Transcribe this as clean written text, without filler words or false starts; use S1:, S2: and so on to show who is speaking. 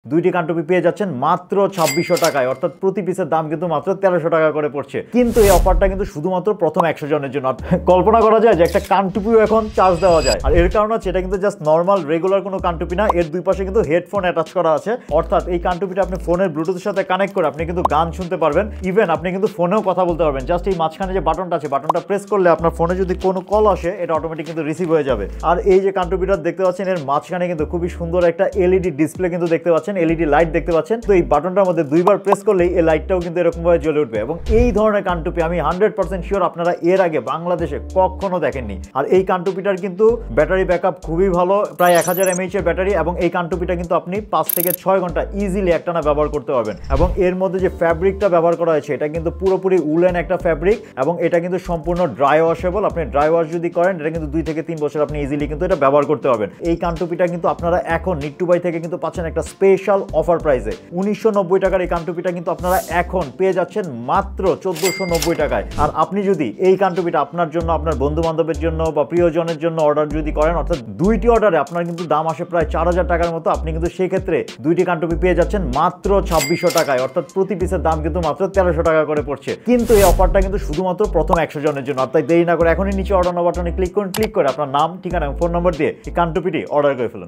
S1: দুইটি কানটুপি পেয়ে যাচ্ছেন মাত্র 2600 টাকায়, অর্থাৎ প্রতি পিসের দাম কিন্তু মাত্র 1300 টাকা করে পড়ছে। কিন্তু এই অফারটা কিন্তু শুধুমাত্র প্রথম 100 জনের জন্য। কল্পনা করা যায় যে একটা কানটুপিও এখন চার্জ দেওয়া যায়। আর এর কারণ হচ্ছে এটা কিন্তু জাস্ট নর্মাল রেগুলার কোনো কানটুপি না, এর দুই পাশে কিন্তু হেডফোন অ্যাটাচ করা আছে। অর্থাৎ এই কানটুপিটা আপনি ফোনের ব্লুটুথের সাথে কানেক্ট করে আপনি কিন্তু গান শুনতে পারবেন, ইভেন আপনি কিন্তু ফোনেও কথা বলতে পারবেন। জাস্ট এই মাঝখানে যে বাটনটা আছে, বাটনটা প্রেস করলে আপনার ফোনে যদি কোনো কল আসে এটা অটোমেটিক কিন্তু রিসিভ হয়ে যাবে। আর এই যে কানটুপিটা দেখতে পাচ্ছেন, এর মাঝখানে কিন্তু খুবই সুন্দর একটা এলইডি ডিসপ্লে কিন্তু দেখতে পাচ্ছেন, এলইডি লাইট দেখতে পাচ্ছেন। তো এই বাটনটার মধ্যে দুইবার প্রেস করলেই এই লাইটটাও কিন্তু এরকম ভাবে জ্বলে উঠবে। এবং এই ধরনের কানটুপি আমি 100% শিওর আপনারা এর আগে বাংলাদেশে কখনো দেখেননি। আর এই কানটুপিটার কিন্তু ব্যাটারি ব্যাকআপ খুবই ভালো, প্রায় 1000 mAh এর ব্যাটারি। এবং এই কানটুপিটা কিন্তু আপনি 5 থেকে 6 ঘন্টা ইজিলি একটানা ব্যবহার করতে পারবেন। এবং এর মধ্যে যে ফ্যাব্রিকটা ব্যবহার করা হয়েছে এটা কিন্তু পুরোপুরি উলেন একটা ফ্যাব্রিক, এবং এটা কিন্তু সম্পূর্ণ ড্রাই ওয়াশেবল। আপনি ড্রাই ওয়াশ যদি করেন এটা কিন্তু 2 থেকে 3 বছর আপনি ইজিলি কিন্তু এটা ব্যবহার করতে পারবেন। এই কানটুপিটা কিন্তু আপনারা এখন নিট্টু বাই থেকে কিন্তু পাচ্ছেন একটা স্পেশাল অফার প্রাইসে। 1990 টাকার এই কানটুপিটা কিন্তু আপনারা এখন পেয়ে যাচ্ছেন মাত্র 1490 টাকায়। আর আপনি যদি এই কানটুপিটা আপনার জন্য, আপনার বন্ধু বান্ধবের জন্য বা প্রিয়জনের জন্য অর্ডার যদি করেন, অর্থাৎ দুইটি অর্ডারে আপনার কিন্তু দাম আসে প্রায় 4000 টাকার মতো, আপনি কিন্তু সেই ক্ষেত্রে দুইটি কানটুপি পেয়ে যাচ্ছেন মাত্র 2600 টাকায়, অর্থাৎ প্রতি পিসের দাম কিন্তু মাত্র 1300 টাকা করে পড়ছে। কিন্তু এই অফারটা কিন্তু শুধুমাত্র প্রথম 100 জনের জন্য। তাই দেরি না করে এখনই নিচে অর্ডার নাও বাটনে ক্লিক করুন, ক্লিক করে আপনার নাম, ঠিকানা এবং ফোন নম্বর দিয়ে এই কানটুপিটি অর্ডার করে ফেলুন।